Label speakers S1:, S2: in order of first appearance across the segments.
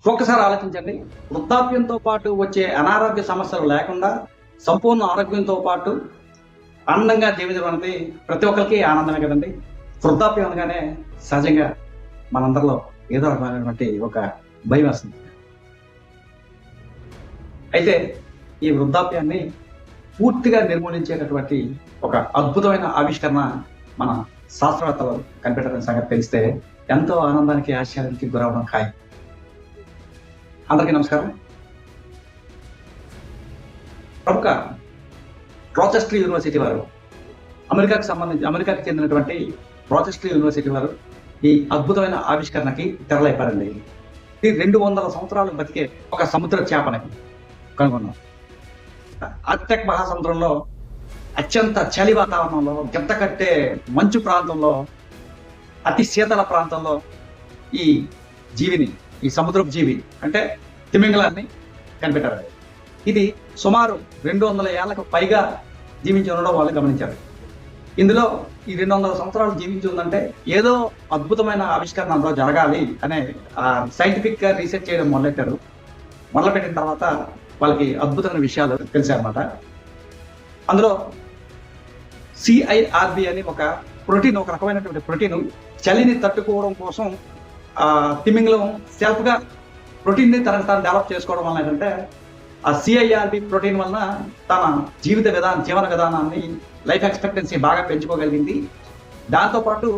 S1: ఒక్కసారి ఆలోచించండి. వృద్ధాప్యంతో పాటు వచ్చే అనారోగ్య సమస్యలు లేకుండా సంపూర్ణ ఆరోగ్యంతో పాటు ఆనందంగా జీవించడం అనేది ప్రతి ఒక్కరికి ఆనందమే కదండి. వృద్ధాప్యం అనగానే సహజంగా మనందరిలో ఏదో రకమైనటువంటి ఒక భయం వస్తుంది. అయితే ఈ వృద్ధాప్యాన్ని పూర్తిగా నిర్మూలించేటటువంటి ఒక అద్భుతమైన ఆవిష్కరణ మన శాస్త్రవేత్తలు కనిపెట్టిన సంగతి తెలిస్తే ఎంతో ఆనందానికి ఆశ్చర్యానికి గురవడం ఖాయం. అందరికీ నమస్కారం. ప్రముఖ రాచెస్టర్ యూనివర్సిటీ వారు అమెరికాకి చెందినటువంటి రాచెస్టర్ యూనివర్సిటీ వారు ఈ అద్భుతమైన ఆవిష్కరణకి తెరలేపారండి. ఇది 200 సంవత్సరాలు బతికే ఒక సముద్ర చేపని కనుగొన్నాం. ఆర్కిటిక్ మహాసముద్రంలో అత్యంత చలి వాతావరణంలో గంట కట్టే మంచు ప్రాంతంలో అతి శీతల ప్రాంతంలో ఈ జీవిని, ఈ సముద్రపు జీవి అంటే తిమింగలాన్ని కనిపెట్టారు. ఇది సుమారు 200 ఏళ్లకు పైగా జీవించి ఉండడం వాళ్ళు గమనించారు. ఇందులో ఈ 200 సంవత్సరాలు జీవించి ఉందంటే ఏదో అద్భుతమైన ఆవిష్కరణ అందులో జరగాలి అనే సైంటిఫిక్ గా రీసెర్చ్ చేయడం మొదలుపెట్టిన తర్వాత వాళ్ళకి అద్భుతమైన విషయాలు తెలిసాయన్నమాట. అందులో CIRB అని ఒక రకమైనటువంటి ప్రోటీన్ చలిని తట్టుకోవడం కోసం తిమింగలం సెల్ఫ్ గా ప్రోటీన్ ని తనకు తాను డెవలప్ చేసుకోవడం వల్ల ఏంటంటే ఆ CIRB ప్రోటీన్ వలన తన జీవన విధానాన్ని, లైఫ్ ఎక్స్పెక్టెన్సీ బాగా పెంచుకోగలిగింది. దాంతోపాటు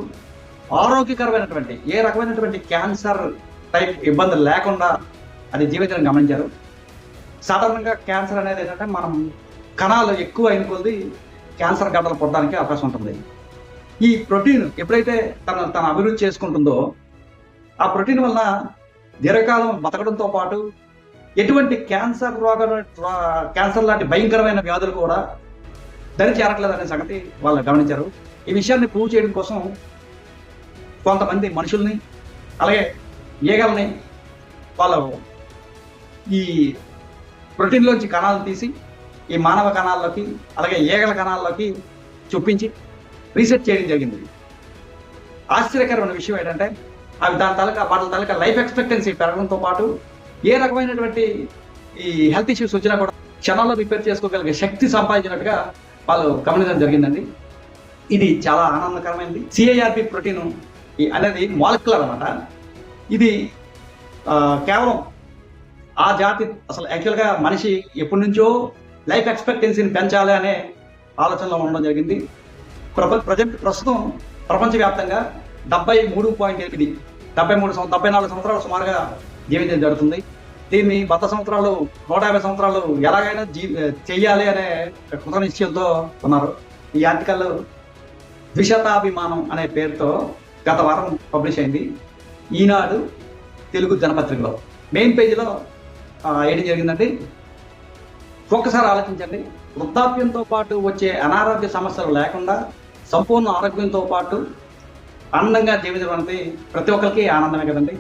S1: ఆరోగ్యకరమైనటువంటి ఏ రకమైనటువంటి క్యాన్సర్ టైప్ ఇబ్బందులు లేకుండా అది జీవించడం గమనించారు. సాధారణంగా క్యాన్సర్ అనేది ఏంటంటే మనం కణాలు ఎక్కువ అయిన కొద్ది క్యాన్సర్ గడ్డలు పుట్టడానికి అవకాశం ఉంటుంది. ఈ ప్రోటీన్ ఎప్పుడైతే తన అభివృద్ధి చేసుకుంటుందో ఆ ప్రోటీన్ వలన దీర్ఘకాలం బతకడంతో పాటు ఎటువంటి క్యాన్సర్ లాంటి భయంకరమైన వ్యాధులు కూడా దరి చేరట్లేదనే సంగతి వాళ్ళు గమనించారు. ఈ విషయాన్ని ప్రూవ్ చేయడం కోసం కొంతమంది మనుషుల్ని అలాగే ఈగల్ని వాళ్ళు ఈ ప్రోటీన్లోంచి కణాలను తీసి ఈ మానవ కణాల్లోకి అలాగే ఈగల కణాల్లోకి చొప్పించి రీసెర్చ్ చేయడం జరిగింది. ఆశ్చర్యకరమైన విషయం ఏంటంటే అవి వాటి తాలూకా లైఫ్ ఎక్స్పెక్టెన్సీ పెరగడంతో పాటు ఏ రకమైనటువంటి ఈ హెల్త్ ఇష్యూస్ వచ్చినా కూడా క్షణాల్లో రిపేర్ చేసుకోగలిగే శక్తి సంపాదించినట్టుగా వాళ్ళు గమనించడం జరిగిందండి. ఇది చాలా ఆనందకరమైనది. CIRB ప్రోటీన్ అనేది మాలిక్యులర్ అన్నమాట. ఇది కేవలం ఆ జాతి అసలు యాక్చువల్గా మనిషి ఎప్పటి నుంచో లైఫ్ ఎక్స్పెక్టెన్సీని పెంచాలి అనే ఆలోచనలో ఉండడం జరిగింది. ప్రస్తుతం ప్రపంచవ్యాప్తంగా 73.8 74 సంవత్సరాలు సుమారుగా జీవించడం జరుగుతుంది. దీన్ని 100 సంవత్సరాలు 150 సంవత్సరాలు ఎలాగైనా చెయ్యాలి అనే కృత నిశ్చయంతో ఉన్నారు. ఈ ఆర్టికల్ ద్విశతాభిమానం అనే పేరుతో గత వారం పబ్లిష్ అయింది ఈనాడు తెలుగు దినపత్రికలో. మెయిన్ పేజీలో ఏంటి జరిగిందంటే ఒక్కసారి ఆలోచించండి. వృద్ధాప్యంతో పాటు వచ్చే అనారోగ్య సమస్యలు లేకుండా సంపూర్ణ ఆరోగ్యంతో పాటు ఆనందంగా జీవించడం అనేది ప్రతి ఒక్కరికి ఆనందమే కదండి.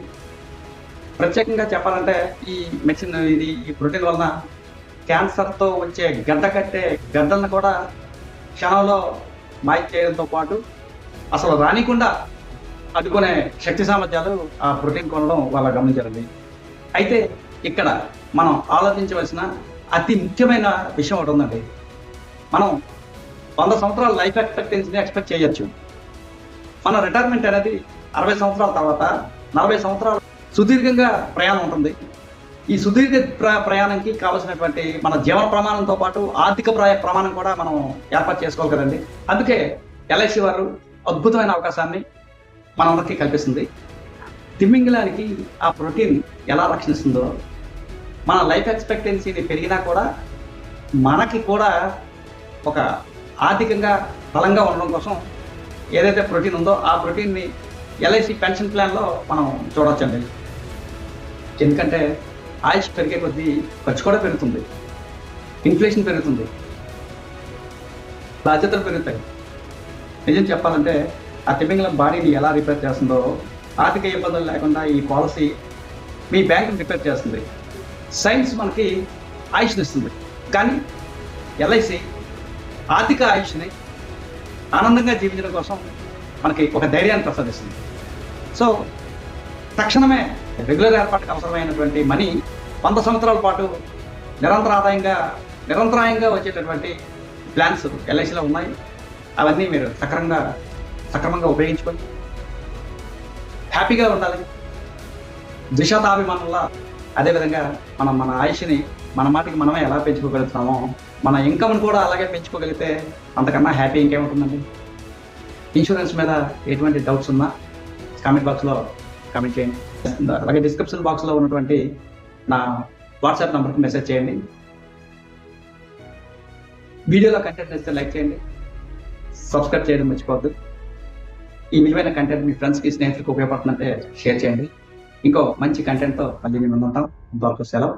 S1: ప్రత్యేకంగా చెప్పాలంటే ఈ మెడిసిన్ ఈ ప్రోటీన్ వలన క్యాన్సర్తో వచ్చే గడ్డలను కూడా క్షణంలో మాయ చేయడంతో పాటు అసలు రానికుండా అడ్డుకునే శక్తి సామర్థ్యాలు ఆ ప్రోటీన్ కొనడం వాళ్ళ గమనించారండి. అయితే ఇక్కడ మనం ఆలోచించవలసిన అతి ముఖ్యమైన విషయం ఒకటి ఉందండి. మనం 100 సంవత్సరాల లైఫ్ ఎక్స్పెక్టెన్సీని ఎక్స్పెక్ట్ చేయొచ్చు. మన రిటైర్మెంట్ అనేది 60 సంవత్సరాల తర్వాత 40 సంవత్సరాలు సుదీర్ఘంగా ప్రయాణం ఉంటుంది. ఈ సుదీర్ఘ ప్రయాణంకి కావాల్సినటువంటి మన జీవన ప్రమాణంతో పాటు ఆర్థిక ప్రమాణం కూడా మనం ఏర్పాటు చేసుకోవాలి కదండి. అందుకే LIC వారు అద్భుతమైన అవకాశాన్ని మనందరికీ కల్పిస్తుంది. తిమింగలానికి ఆ ప్రోటీన్ ఎలా రక్షిస్తుందో మన లైఫ్ ఎక్స్పెక్టెన్సీని పెరిగినా కూడా మనకి కూడా ఒక ఆర్థికంగా బలంగా ఉండడం కోసం ఏదైతే ప్రోటీన్ ఉందో ఆ ప్రోటీన్ని LIC పెన్షన్ ప్లాన్లో మనం చూడవచ్చండి. ఎందుకంటే ఆయుష్ పెరిగే కొద్దీ ఖర్చు కూడా పెరుగుతుంది, ఇన్ఫ్లేషన్ పెరుగుతుంది, బాధ్యతలు పెరుగుతాయి. నిజం చెప్పాలంటే ఆ తిమింగలం బాడీని ఎలా రిపేర్ చేస్తుందో ఆర్థిక ఇబ్బందులు లేకుండా ఈ పాలసీ మీ బ్యాంకుని రిపేర్ చేస్తుంది. సైన్స్ మనకి ఆయుష్ని ఇస్తుంది, కానీ LIC ఆర్థిక ఆయుష్ని ఆనందంగా జీవించడం కోసం మనకి ఒక ధైర్యాన్ని ప్రసాదిస్తుంది. సో తక్షణమే రెగ్యులర్ ఏర్పాటుకు అవసరమైనటువంటి మనీ 100 సంవత్సరాల పాటు నిరంతరాయంగా వచ్చేటటువంటి ప్లాన్స్ ఎల్ఐసిలో ఉన్నాయి. అవన్నీ మీరు సక్రమంగా ఉపయోగించుకొని హ్యాపీగా ఉండాలి. ద్విషతాభిమానంలా అదేవిధంగా మన ఆయుష్ని మన మాటికి మనమే ఎలా పెంచుకోగలుగుతున్నామో మన ఇన్కమ్ని కూడా అలాగే పెంచుకోగలిగితే అంతకన్నా హ్యాపీ ఇంకేముంటుందండి. ఇన్సూరెన్స్ మీద ఎటువంటి డౌట్స్ ఉన్నా కామెంట్ బాక్స్లో కామెంట్ చేయండి. అలాగే డిస్క్రిప్షన్ బాక్స్లో ఉన్నటువంటి నా వాట్సాప్ నెంబర్కి మెసేజ్ చేయండి. వీడియోలో కంటెంట్ నచ్చితే లైక్ చేయండి, సబ్స్క్రైబ్ చేయడం మర్చిపోవద్దు. ఈ విలువైన కంటెంట్ మీ ఫ్రెండ్స్కి స్నేహితులకు ఉపయోగపడుతుందంటే షేర్ చేయండి. ఇంకో మంచి కంటెంట్తో మళ్ళీ మేము ఉంటాం. అంతవరకు సెలవు.